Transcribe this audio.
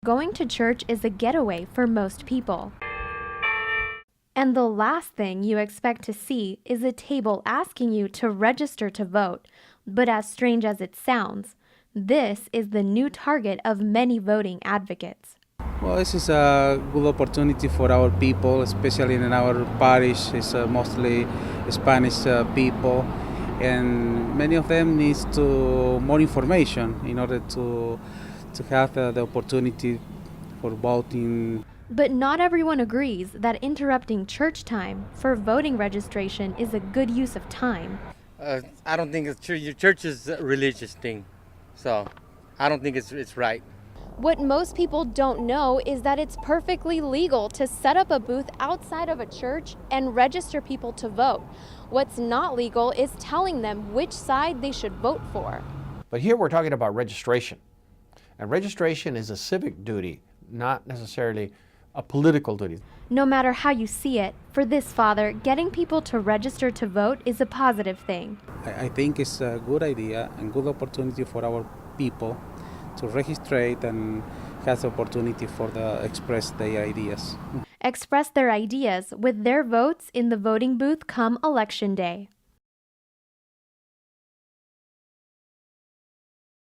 Going to church is a getaway for most people. And the last thing you expect to see is a table asking you to register to vote. But as strange as it sounds, this is the new target of many voting advocates. Well, this is a good opportunity for our people, especially in our parish. It's mostly Spanish people, and many of them needs to more information in order to have the opportunity for voting. But not everyone agrees that interrupting church time for voting registration is a good use of time. I don't think your church is a religious thing, so I don't think it's right. What most people don't know is that it's perfectly legal to set up a booth outside of a church and register people to vote. What's not legal is telling them which side they should vote for. But here we're talking about registration. And registration is a civic duty, not necessarily a political duty. No matter how you see it, for this father, getting people to register to vote is a positive thing. I think it's a good idea and good opportunity for our people to register and has opportunity for the express their ideas. Express their ideas with their votes in the voting booth come election day.